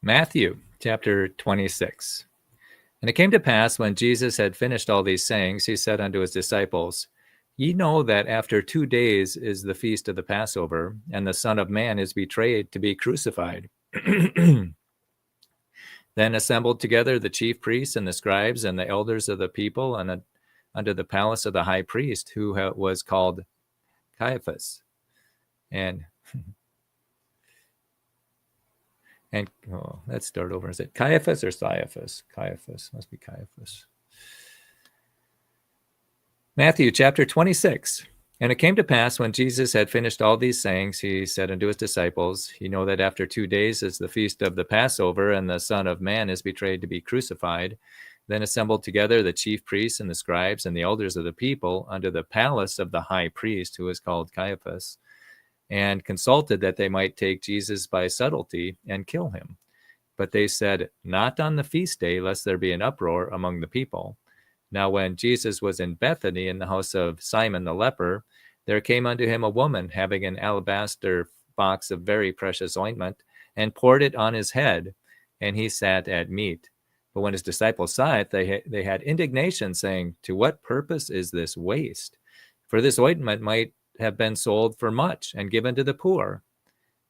Matthew chapter 26. And it came to pass, when Jesus had finished all these sayings, he said unto his disciples, Ye know that after 2 days is the feast of the Passover, and the Son of Man is betrayed to be crucified. Then assembled together the chief priests and the scribes and the elders of the people unto the palace of the high priest, who was called Caiaphas. And let's start over. Is it Caiaphas or Caiaphas? Caiaphas. Must be Caiaphas. Matthew chapter 26. And it came to pass, when Jesus had finished all these sayings, he said unto his disciples, Ye know that after 2 days is the feast of the Passover, and the Son of Man is betrayed to be crucified. Then assembled together the chief priests and the scribes and the elders of the people unto the palace of the high priest, who is called Caiaphas, and consulted that they might take Jesus by subtlety and kill him. But they said, Not on the feast day, lest there be an uproar among the people. Now when Jesus was in Bethany, in the house of Simon the leper, there came unto him a woman having an alabaster box of very precious ointment, and poured it on his head, and he sat at meat. But when his disciples saw it, they had indignation, saying, To what purpose is this waste? For this ointment might have been sold for much, and given to the poor.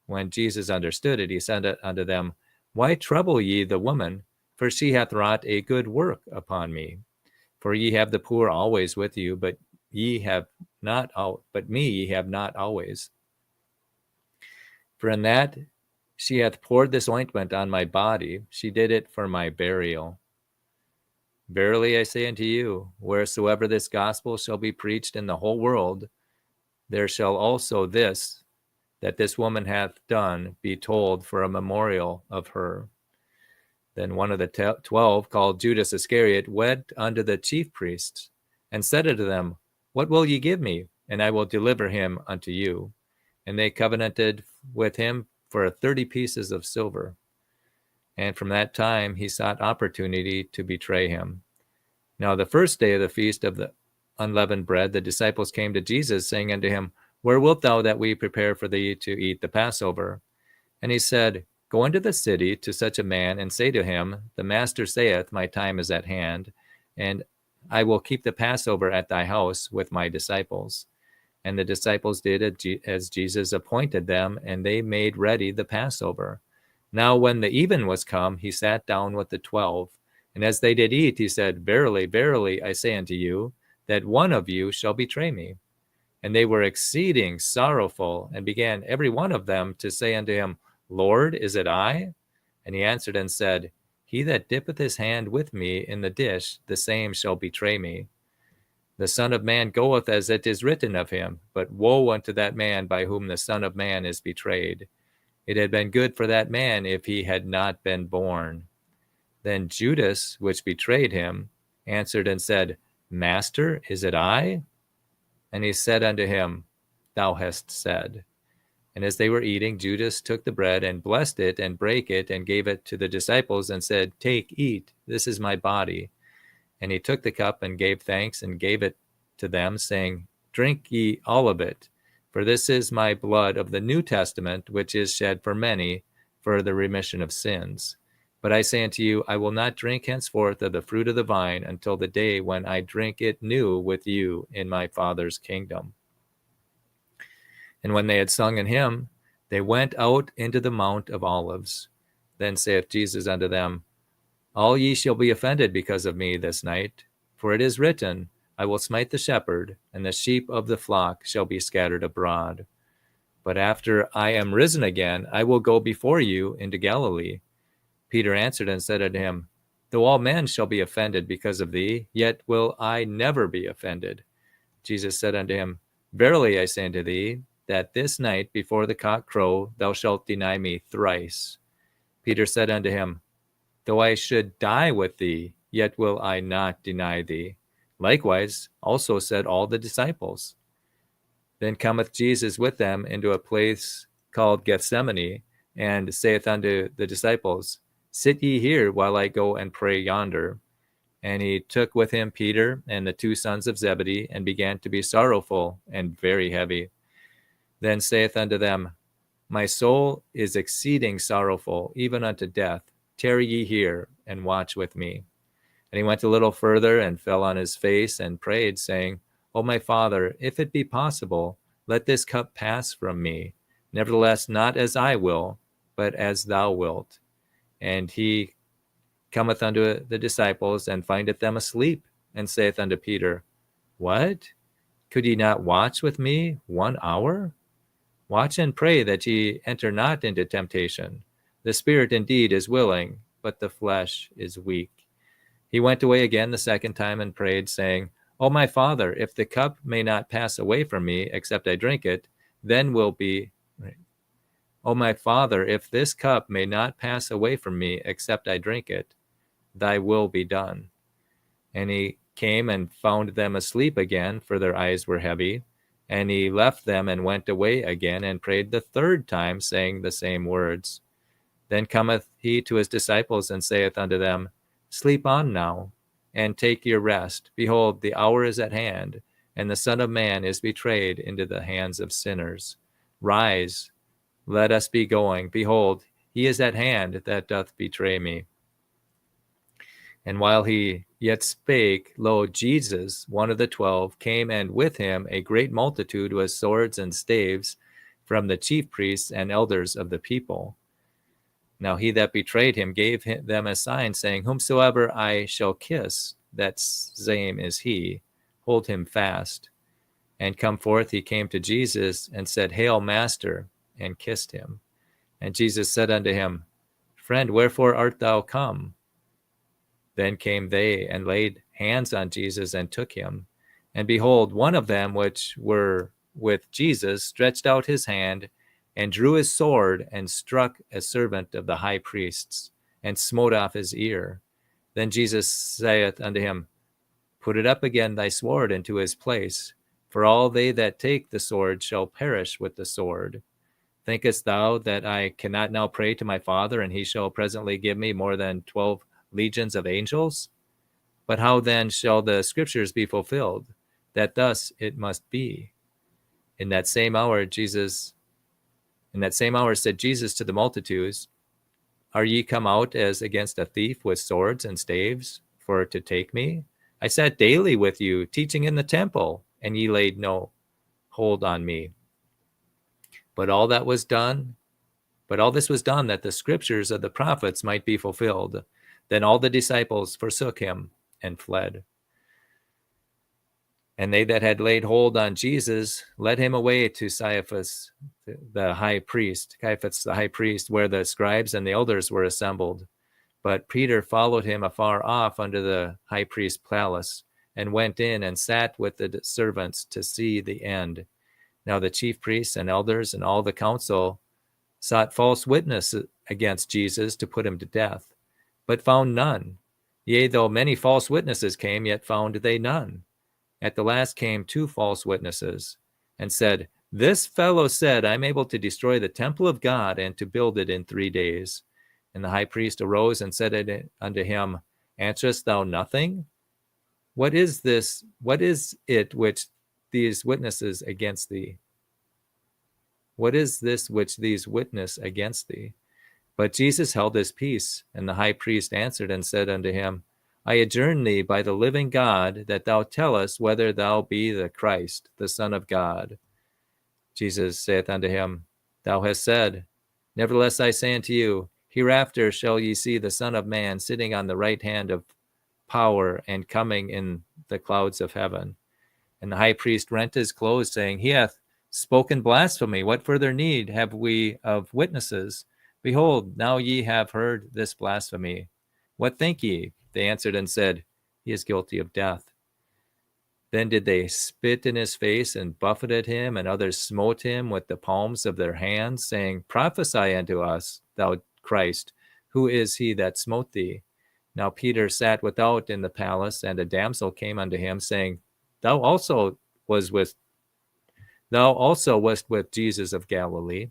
When Jesus understood it, he said unto them, Why trouble ye the woman? For she hath wrought a good work upon me. For ye have the poor always with you, but me ye have not always. For in that she hath poured this ointment on my body, she did it for my burial. Verily I say unto you, wheresoever this gospel shall be preached in the whole world, there shall also this, that this woman hath done, be told for a memorial of her. Then one of the 12, called Judas Iscariot, went unto the chief priests, and said unto them, What will ye give me? And I will deliver him unto you. And they covenanted with him for 30 pieces of silver. And from that time he sought opportunity to betray him. Now the first day of the feast of the unleavened bread, the disciples came to Jesus, saying unto him, Where wilt thou that we prepare for thee to eat the Passover? And he said, Go into the city to such a man, and say to him, The master saith, My time is at hand, and I will keep the Passover at thy house with my disciples. And the disciples did as Jesus appointed them, and they made ready the Passover. Now when the even was come, he sat down with the 12. And as they did eat, he said, Verily, verily, I say unto you, that one of you shall betray me. And they were exceeding sorrowful, and began every one of them to say unto him, Lord, is it I? And he answered and said, He that dippeth his hand with me in the dish, the same shall betray me. The Son of Man goeth as it is written of him, but woe unto that man by whom the Son of Man is betrayed. It had been good for that man if he had not been born. Then Judas, which betrayed him, answered and said, Master, is it I? And he said unto him, Thou hast said. And as they were eating, Judas took the bread and blessed it and brake it and gave it to the disciples and said, Take, eat, this is my body. And he took the cup and gave thanks and gave it to them, saying, Drink ye all of it, for this is my blood of the New Testament, which is shed for many for the remission of sins. But I say unto you, I will not drink henceforth of the fruit of the vine until the day when I drink it new with you in my Father's kingdom. And when they had sung an hymn, they went out into the Mount of Olives. Then saith Jesus unto them, All ye shall be offended because of me this night, for it is written, I will smite the shepherd, and the sheep of the flock shall be scattered abroad. But after I am risen again, I will go before you into Galilee. Peter answered and said unto him, Though all men shall be offended because of thee, yet will I never be offended. Jesus said unto him, Verily I say unto thee, that this night before the cock crow, thou shalt deny me thrice. Peter said unto him, Though I should die with thee, yet will I not deny thee. Likewise also said all the disciples. Then cometh Jesus with them into a place called Gethsemane, and saith unto the disciples, Sit ye here while I go and pray yonder. And he took with him Peter and the 2 sons of Zebedee, and began to be sorrowful and very heavy. Then saith unto them, My soul is exceeding sorrowful, even unto death. Tarry ye here, and watch with me. And he went a little further, and fell on his face, and prayed, saying, O my Father, if it be possible, let this cup pass from me. Nevertheless, not as I will, but as thou wilt. And he cometh unto the disciples, and findeth them asleep, and saith unto Peter, What? Could ye not watch with me 1 hour? Watch and pray that ye enter not into temptation. The spirit indeed is willing, but the flesh is weak. He went away again the second time, and prayed, saying, O my Father, if the cup may not pass away from me, except I drink it, then will be... O my Father, if this cup may not pass away from me, except I drink it, thy will be done. And he came and found them asleep again, for their eyes were heavy. And he left them, and went away again, and prayed the third time, saying the same words. Then cometh he to his disciples, and saith unto them, Sleep on now, and take your rest. Behold, the hour is at hand, and the Son of Man is betrayed into the hands of sinners. Rise, let us be going. Behold, he is at hand that doth betray me. And while he yet spake, lo, Jesus, one of the 12, came, and with him a great multitude with swords and staves from the chief priests and elders of the people. Now he that betrayed him gave them a sign, saying, Whomsoever I shall kiss, that same is he. Hold him fast. And come forth, he came to Jesus, and said, Hail, Master, and kissed him. And Jesus said unto him, Friend, wherefore art thou come? Then came they, and laid hands on Jesus, and took him. And behold, one of them which were with Jesus stretched out his hand, and drew his sword, and struck a servant of the high priest's, and smote off his ear. Then Jesus saith unto him, Put it up again, thy sword, into his place, for all they that take the sword shall perish with the sword. Thinkest thou that I cannot now pray to my Father, and he shall presently give me more than 12 legions of angels? But how then shall the scriptures be fulfilled, that thus it must be? In that same hour said Jesus to the multitudes, Are ye come out as against a thief with swords and staves, for to take me? I sat daily with you, teaching in the temple, and ye laid no hold on me. But all this was done, that the scriptures of the prophets might be fulfilled. Then all the disciples forsook him and fled. And they that had laid hold on Jesus led him away to Caiaphas the high priest, where the scribes and the elders were assembled. But Peter followed him afar off under the high priest's palace, and went in and sat with the servants to see the end. Now the chief priests and elders and all the council sought false witnesses against Jesus to put him to death, but found none. Yea, though many false witnesses came, yet found they none. At the last came 2 false witnesses, and said, This fellow said, I am able to destroy the temple of God, and to build it in 3 days. And the high priest arose and said unto him, Answerest thou nothing? What is it which these witnesses against thee? What is this which these witness against thee? But Jesus held his peace. And the high priest answered and said unto him, I adjourn thee by the living God, that thou tell us whether thou be the Christ, the Son of God. Jesus saith unto him, Thou hast said. Nevertheless I say unto you, hereafter shall ye see the Son of Man sitting on the right hand of power, and coming in the clouds of heaven. And the high priest rent his clothes, saying, He hath spoken blasphemy. What further need have we of witnesses? Behold, now ye have heard this blasphemy. What think ye? They answered and said, He is guilty of death. Then did they spit in his face, and buffeted him, and others smote him with the palms of their hands, saying, Prophesy unto us, thou Christ, who is he that smote thee? Now Peter sat without in the palace, and a damsel came unto him, saying, Thou also wast with Jesus of Galilee.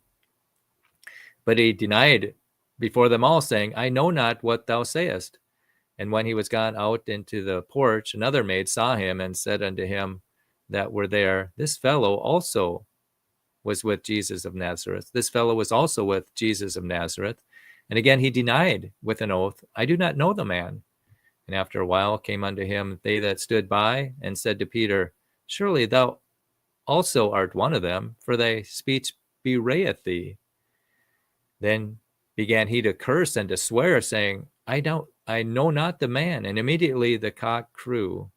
But he denied before them all, saying, I know not what thou sayest. And when he was gone out into the porch, another maid saw him, and said unto him that were there, This fellow also was with Jesus of Nazareth. This fellow was also with Jesus of Nazareth. And again he denied with an oath, I do not know the man. And after a while came unto him they that stood by, and said to Peter, Surely thou also art one of them, for thy speech bewrayeth thee. Then began he to curse and to swear, saying, I know not the man. And immediately the cock crew.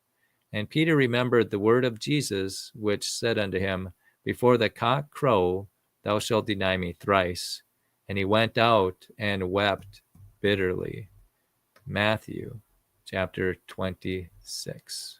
And Peter remembered the word of Jesus, which said unto him, Before the cock crow, thou shalt deny me thrice. And he went out and wept bitterly. Matthew chapter 26.